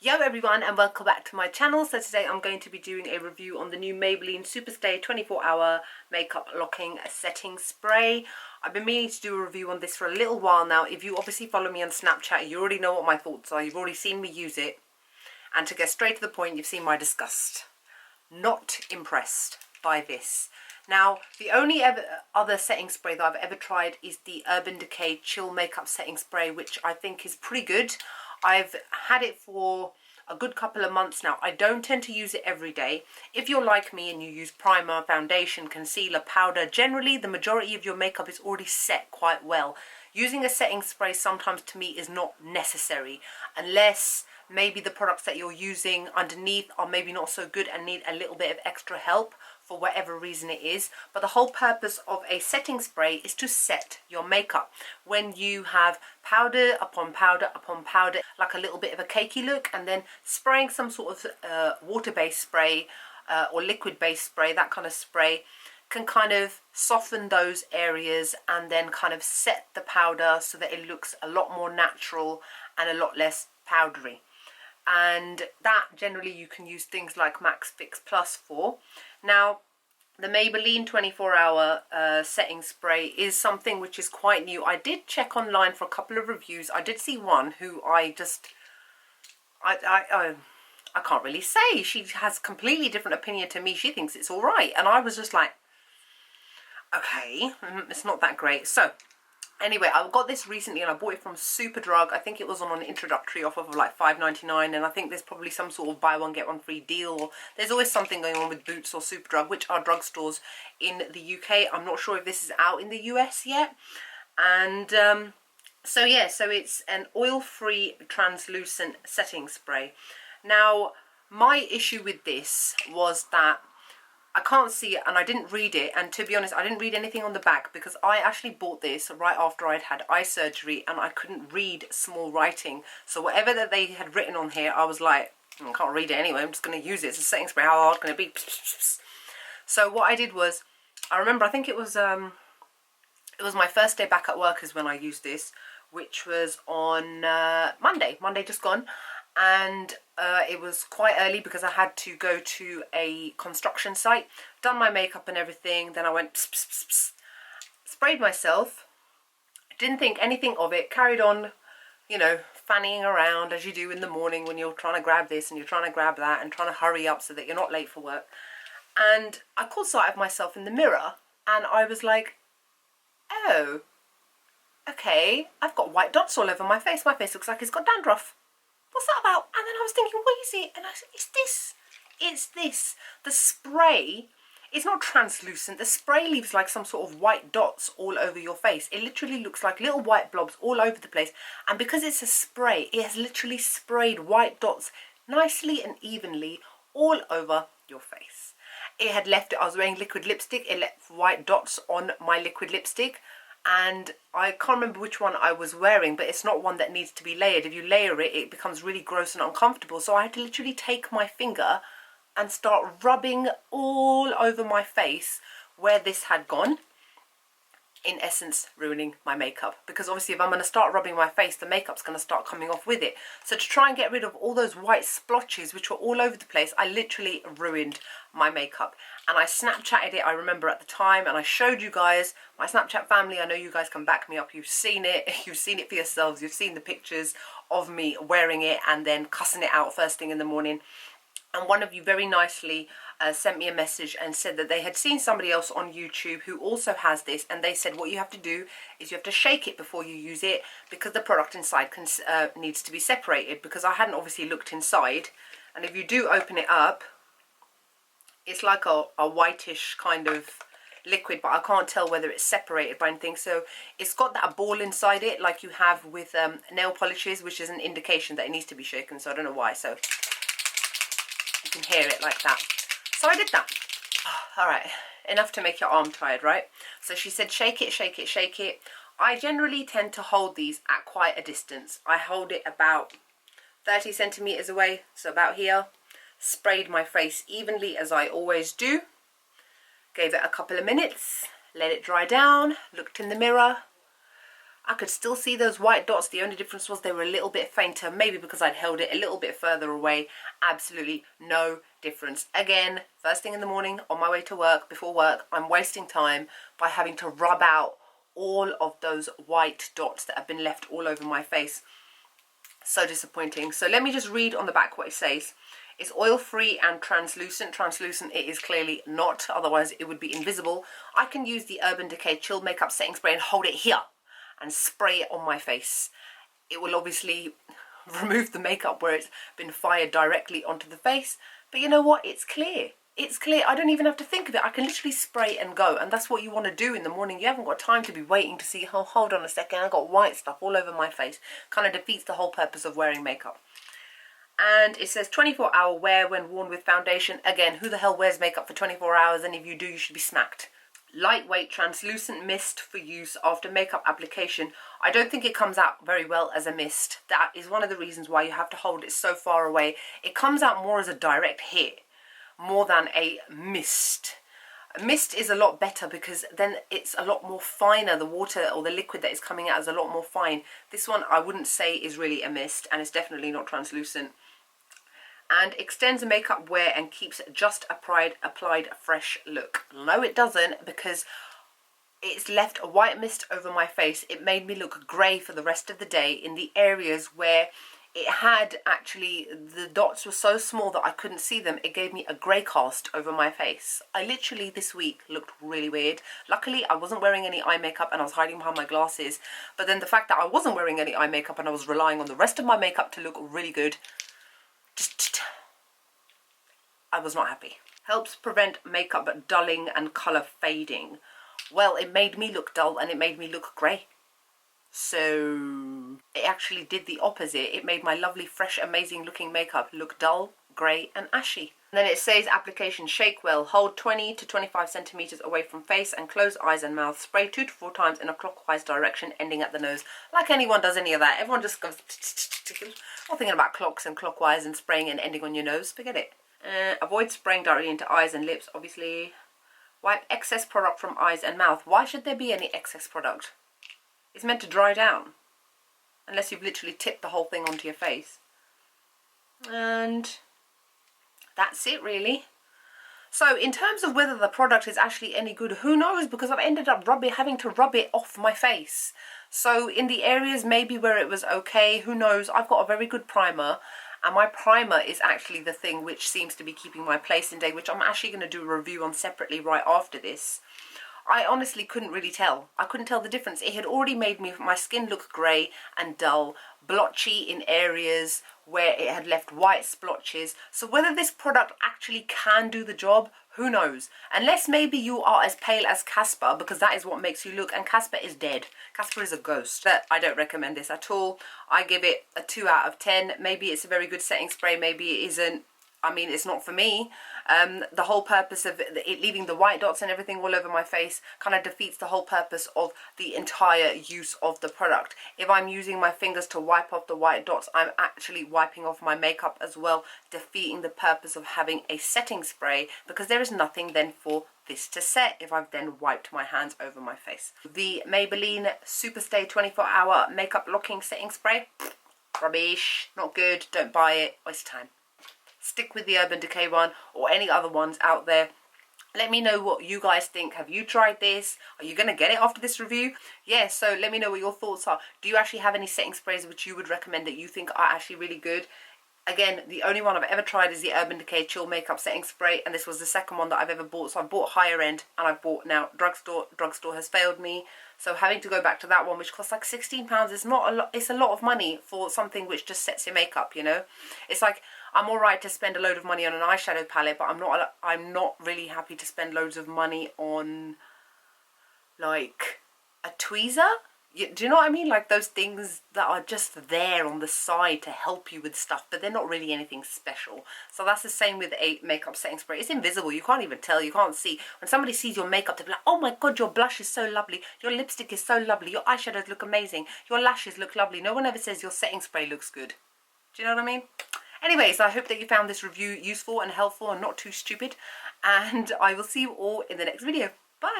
Yo everyone, and welcome back to my channel. So today I'm going to be doing a review on the new Maybelline SuperStay 24-hour makeup locking setting spray. I've been meaning to do a review on this for a little while now. If you obviously follow me on Snapchat, you already know what my thoughts are. You've already seen me use it. And to get straight to the point, you've seen my disgust. Not impressed by this. Now, the only other setting spray that I've ever tried is the Urban Decay Chill Makeup Setting Spray, which I think is pretty good. I've had it for a good couple of months now. I don't tend to use it every day. If you're like me and you use primer, foundation, concealer, powder, generally the majority of your makeup is already set quite well. Using a setting spray sometimes to me is not necessary unless maybe the products that you're using underneath are maybe not so good and need a little bit of extra help for whatever reason it is. But the whole purpose of a setting spray is to set your makeup. When you have powder upon powder upon powder, like a little bit of a cakey look, and then spraying some sort of water-based spray or liquid-based spray, that kind of spray can kind of soften those areas and then kind of set the powder so that it looks a lot more natural and a lot less powdery. And that generally you can use things like Max Fix Plus for. Now, the Maybelline 24-hour setting spray is something which is quite new. I did check online for a couple of reviews. I did see one who I can't really say. She has a completely different opinion to me. She thinks it's all right. And I was just like, okay, it's not that great. So anyway, I got this recently and I bought it from Superdrug. I think it was on an introductory offer of like $5.99, and I think there's probably some sort of buy one get one free deal, or there's always something going on with Boots or Superdrug, which are drugstores in the UK. I'm not sure if this is out in the US yet. And so yeah, so it's an oil-free translucent setting spray. Now, my issue with this was that I can't see it and I didn't read it, and to be honest I didn't read anything on the back because I actually bought this right after I'd had eye surgery and I couldn't read small writing. So whatever that they had written on here, I was like, I can't read it anyway, I'm just going to use it. It's a setting spray, how hard can it be? So what I did was, I remember, I think it was my first day back at work is when I used this, which was on Monday just gone. And it was quite early because I had to go to a construction site, done my makeup and everything, then I went pss, pss, pss, pss, sprayed myself, didn't think anything of it, carried on, you know, fanning around as you do in the morning when you're trying to grab this and you're trying to grab that and trying to hurry up so that you're not late for work. And I caught sight of myself in the mirror and I was like, oh, okay, I've got white dots all over my face looks like it's got dandruff. What's that about? And then I was thinking, what is it? And I said, it's this. The spray is not translucent. The spray leaves like some sort of white dots all over your face. It literally looks like little white blobs all over the place. And because it's a spray, it has literally sprayed white dots nicely and evenly all over your face. It had left, I was wearing liquid lipstick, it left white dots on my liquid lipstick. And I can't remember which one I was wearing, but it's not one that needs to be layered. If you layer it, it becomes really gross and uncomfortable. So I had to literally take my finger and start rubbing all over my face where this had gone. In essence, ruining my makeup. Because obviously if I'm going to start rubbing my face, the makeup's going to start coming off with it. So to try and get rid of all those white splotches which were all over the place, I literally ruined my makeup. And I Snapchatted it, I remember at the time, and I showed you guys, my Snapchat family, I know you guys can back me up, you've seen it for yourselves, you've seen the pictures of me wearing it and then cussing it out first thing in the morning. And one of you very nicely sent me a message and said that they had seen somebody else on YouTube who also has this, and they said what you have to do is you have to shake it before you use it because the product inside needs to be separated, because I hadn't obviously looked inside. And if you do open it up, it's like a whitish kind of liquid, but I can't tell whether it's separated by anything. So it's got that ball inside it like you have with nail polishes, which is an indication that it needs to be shaken. So I don't know why. So you can hear it like that. So I did that. All right, enough to make your arm tired, right? So she said, shake it, shake it, shake it. I generally tend to hold these at quite a distance. I hold it about 30 centimeters away, so about here. Sprayed my face evenly as I always do. Gave it a couple of minutes, let it dry down, looked in the mirror. I could still see those white dots. The only difference was they were a little bit fainter, maybe because I'd held it a little bit further away. Absolutely no difference. Again, first thing in the morning on my way to work, before work, I'm wasting time by having to rub out all of those white dots that have been left all over my face. So disappointing. So let me just read on the back what it says. It's oil-free and translucent. Translucent it is clearly not, otherwise it would be invisible. I can use the Urban Decay Chill Makeup Setting Spray and hold it here and spray it on my face. It will obviously remove the makeup where it's been fired directly onto the face. But you know what? It's clear. It's clear. I don't even have to think of it. I can literally spray and go. And that's what you want to do in the morning. You haven't got time to be waiting to see, oh, hold on a second, I've got white stuff all over my face. Kind of defeats the whole purpose of wearing makeup. And it says 24-hour wear when worn with foundation. Again, who the hell wears makeup for 24 hours? And if you do, you should be smacked. Lightweight translucent mist for use after makeup application. I don't think it comes out very well as a mist. That is one of the reasons why you have to hold it so far away. It comes out more as a direct hit, more than a mist. A mist is a lot better because then it's a lot more finer. The water or the liquid that is coming out is a lot more fine. This one I wouldn't say is really a mist, and it's definitely not translucent. And extends the makeup wear and keeps just applied a fresh look. No, it doesn't, because it's left a white mist over my face. It made me look grey for the rest of the day in the areas where it had actually, the dots were so small that I couldn't see them. It gave me a grey cast over my face. I literally this week looked really weird. Luckily, I wasn't wearing any eye makeup and I was hiding behind my glasses. But then the fact that I wasn't wearing any eye makeup and I was relying on the rest of my makeup to look really good, I was not happy. Helps prevent makeup dulling and colour fading. Well, it made me look dull and it made me look grey. So it actually did the opposite. It made my lovely, fresh, amazing looking makeup look dull, grey and ashy. And then it says application, shake well, hold 20 to 25 centimetres away from face and close eyes and mouth. Spray 2 to 4 times in a clockwise direction, ending at the nose. Like anyone does any of that. Everyone just goes, not thinking about clocks and clockwise and spraying and ending on your nose. Forget it. Avoid spraying directly into eyes and lips, obviously. Wipe excess product from eyes and mouth. Why should there be any excess product? It's meant to dry down. Unless you've literally tipped the whole thing onto your face. And that's it, really. So in terms of whether the product is actually any good, who knows? Because I've ended up having to rub it off my face. So in the areas maybe where it was okay, who knows? I've got a very good primer. And my primer is actually the thing which seems to be keeping my place in day, which I'm actually going to do a review on separately right after this. I honestly couldn't really tell. I couldn't tell the difference. It had already made my skin look grey and dull, blotchy in areas where it had left white splotches. So whether this product actually can do the job, who knows? Unless maybe you are as pale as Casper, because that is what makes you look, and Casper is dead. Casper is a ghost. But I don't recommend this at all. I give it a 2 out of 10. Maybe it's a very good setting spray, maybe it isn't. I mean, it's not for me. The whole purpose of it leaving the white dots and everything all over my face kind of defeats the whole purpose of the entire use of the product. If I'm using my fingers to wipe off the white dots, I'm actually wiping off my makeup as well, defeating the purpose of having a setting spray, because there is nothing then for this to set if I've then wiped my hands over my face. The Maybelline SuperStay 24-hour makeup locking setting spray, rubbish, not good, don't buy it, waste time. Stick with the Urban Decay one or any other ones out there. Let me know what you guys think. Have you tried this? Are you going to get it after this review? Yeah, so let me know what your thoughts are. Do you actually have any setting sprays which you would recommend that you think are actually really good? Again, the only one I've ever tried is the Urban Decay Chill Makeup Setting Spray, and this was the second one that I've ever bought. So I've bought higher end and I've bought now drugstore. Drugstore has failed me. So having to go back to that one, which costs like £16, is not a lot. It's a lot of money for something which just sets your makeup, you know. It's like, I'm alright to spend a load of money on an eyeshadow palette, but I'm not really happy to spend loads of money on like a tweezer. Do you know what I mean? Like those things that are just there on the side to help you with stuff, but they're not really anything special. So that's the same with a makeup setting spray. It's invisible. You can't even tell. You can't see. When somebody sees your makeup, they'll be like, oh my god, your blush is so lovely. Your lipstick is so lovely. Your eyeshadows look amazing. Your lashes look lovely. No one ever says your setting spray looks good. Do you know what I mean? Anyways, I hope that you found this review useful and helpful and not too stupid. And I will see you all in the next video. Bye!